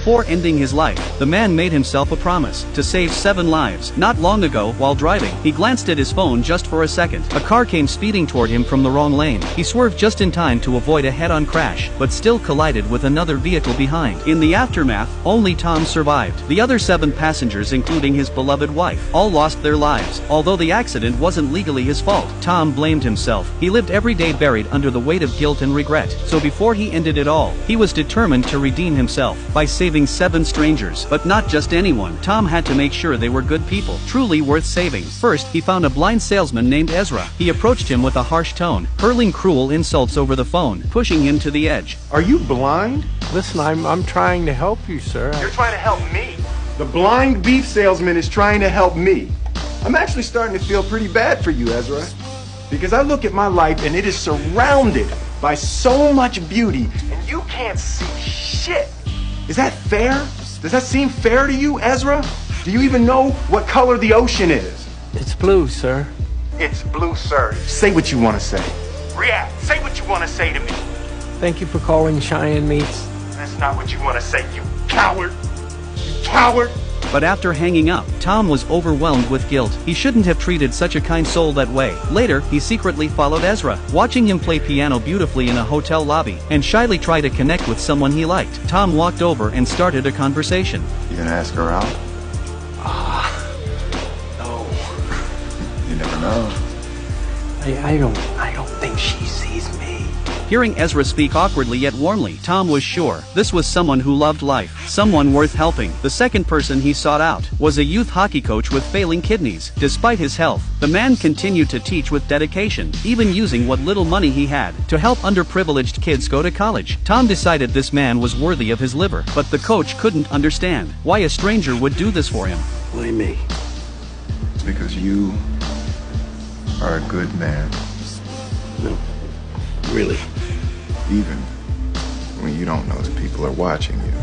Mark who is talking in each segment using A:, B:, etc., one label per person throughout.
A: Before ending his life, the man made himself a promise to save 7 lives. Not long ago, while driving, he glanced at his phone just for a second. A car came speeding toward him from the wrong lane. He swerved just in time to avoid a head-on crash, but still collided with another vehicle behind. In the aftermath, only Tom survived. The other 7 passengers, including his beloved wife, all lost their lives. Although the accident wasn't legally his fault, Tom blamed himself. He lived every day buried under the weight of guilt and regret. So before he ended it all, he was determined to redeem himself by saving 7 strangers. But not just anyone. Tom had to make sure they were good people, truly worth saving. First, he found a blind salesman named Ezra. He approached him with a harsh tone, hurling cruel insults over the phone, pushing him to the edge.
B: Are you blind?
C: Listen, I'm trying to help you, sir.
B: You're trying to help me. The blind beef salesman is trying to help me. I'm actually starting to feel pretty bad for you, Ezra. Because I look at my life and it is surrounded by so much beauty, and you can't see shit. Is that fair? Does that seem fair to you, Ezra? Do you even know what color the ocean is?
C: It's blue, sir.
B: It's blue, sir. Say what you want to say. React. Say what you want to say to me.
C: Thank you for calling Cheyenne Meats.
B: That's not what you want to say, you coward. You coward.
A: But after hanging up, Tom was overwhelmed with guilt. He shouldn't have treated such a kind soul that way. Later, he secretly followed Ezra, watching him play piano beautifully in a hotel lobby, and shyly try to connect with someone he liked. Tom walked over and started a conversation.
D: You gonna ask her out?
C: No.
D: You never know.
C: I don't think she sees me.
A: Hearing Ezra speak awkwardly yet warmly, Tom was sure this was someone who loved life, someone worth helping. The second person he sought out was a youth hockey coach with failing kidneys. Despite his health, the man continued to teach with dedication, even using what little money he had to help underprivileged kids go to college. Tom decided this man was worthy of his liver, but the coach couldn't understand why a stranger would do this for him.
C: Why me?
D: Because you are a good man.
C: No. Really?
D: Even when you don't know that people are watching you.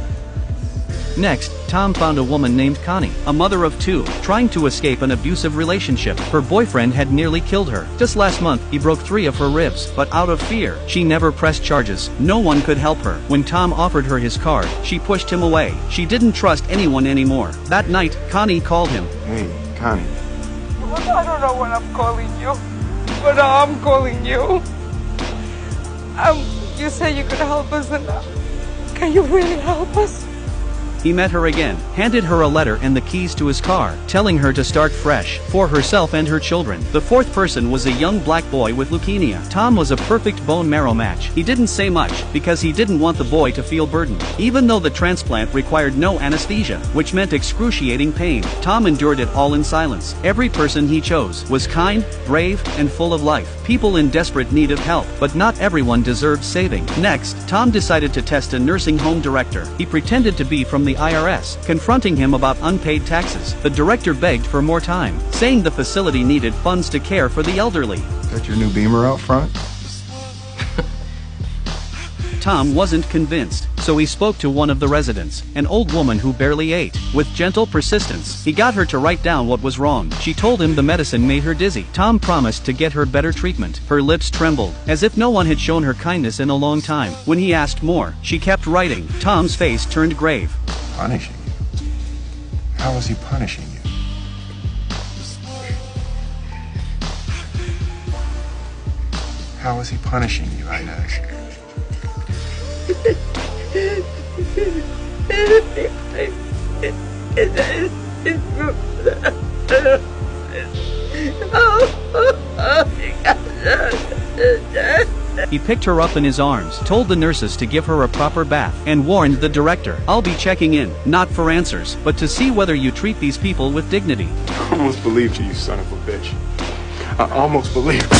A: Next, Tom found a woman named Connie, a mother of 2, trying to escape an abusive relationship. Her boyfriend had nearly killed her. Just last month, he broke 3 of her ribs, but out of fear, she never pressed charges. No one could help her. When Tom offered her his card, she pushed him away. She didn't trust anyone anymore. That night, Connie called him.
D: Hey, Connie.
E: I don't know when I'm calling you, but I'm calling you. You say you could help us, and can you really help us?
A: He met her again, handed her a letter and the keys to his car, telling her to start fresh, for herself and her children. The fourth person was a young black boy with leukemia. Tom was a perfect bone marrow match. He didn't say much, because he didn't want the boy to feel burdened. Even though the transplant required no anesthesia, which meant excruciating pain, Tom endured it all in silence. Every person he chose was kind, brave, and full of life. People in desperate need of help, but not everyone deserved saving. Next, Tom decided to test a nursing home director. He pretended to be from the IRS, confronting him about unpaid taxes. The director begged for more time, saying the facility needed funds to care for the elderly.
D: Got your new Beamer out front?
A: Tom wasn't convinced, so he spoke to one of the residents, an old woman who barely ate. With gentle persistence, he got her to write down what was wrong. She told him the medicine made her dizzy. Tom promised to get her better treatment. Her lips trembled, as if no one had shown her kindness in a long time. When he asked more, she kept writing. Tom's face turned grave.
D: Punishing you? How is he punishing you? How is he punishing you, Inez?
A: He picked her up in his arms, told the nurses to give her a proper bath, and warned the director, "I'll be checking in, not for answers, but to see whether you treat these people with dignity."
B: I almost believed you, son of a bitch. I almost believed.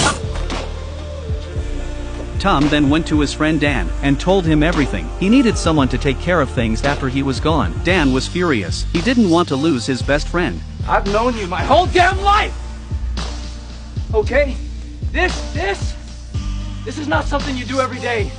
A: Tom then went to his friend Dan, and told him everything. He needed someone to take care of things after he was gone. Dan was furious. He didn't want to lose his best friend.
F: I've known you my whole damn life! Okay? This is not something you do every day.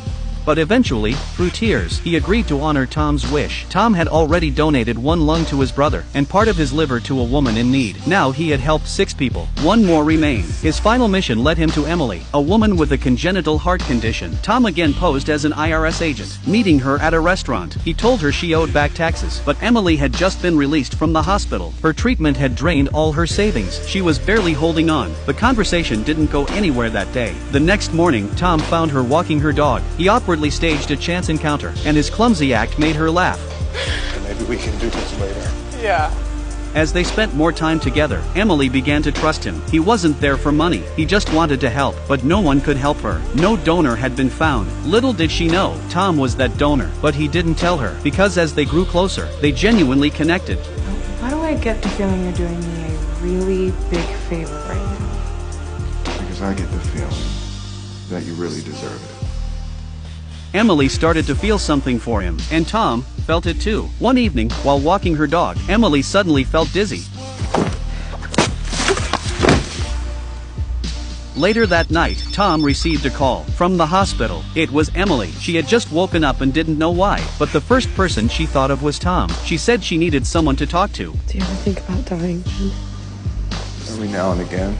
A: but eventually, through tears, he agreed to honor Tom's wish. Tom had already donated one lung to his brother, and part of his liver to a woman in need. Now he had helped 6 people. 1 more remained. His final mission led him to Emily, a woman with a congenital heart condition. Tom again posed as an IRS agent, meeting her at a restaurant. He told her she owed back taxes, but Emily had just been released from the hospital. Her treatment had drained all her savings. She was barely holding on. The conversation didn't go anywhere that day. The next morning, Tom found her walking her dog. He awkwardly staged a chance encounter, and his clumsy act made her laugh.
G: Maybe we can do this later.
E: Yeah.
A: As they spent more time together, Emily began to trust him. He wasn't there for money, he just wanted to help, but no one could help her. No donor had been found. Little did she know, Tom was that donor, but he didn't tell her, because as they grew closer, they genuinely connected.
H: Why do I get the feeling you're doing me a really big favor right now?
D: Because I get the feeling that you really deserve it.
A: Emily started to feel something for him, and Tom felt it too. One evening, while walking her dog, Emily suddenly felt dizzy. Later that night, Tom received a call from the hospital. It was Emily. She had just woken up and didn't know why, but the first person she thought of was Tom. She said she needed someone to talk to.
H: Do you ever think about dying, Ben?
D: Every now and again.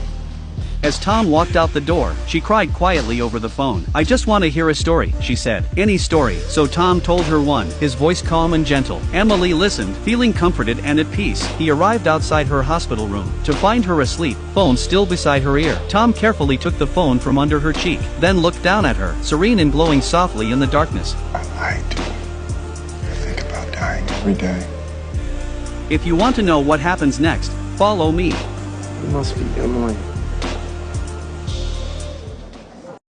A: As Tom walked out the door, she cried quietly over the phone. "I just want to hear a story," she said. "Any story." So Tom told her one, his voice calm and gentle. Emily listened, feeling comforted and at peace. He arrived outside her hospital room, to find her asleep, phone still beside her ear. Tom carefully took the phone from under her cheek, then looked down at her, serene and glowing softly in the darkness.
D: I lied to you. I think about dying every day.
A: If you want to know what happens next, follow me.
C: It must be Emily.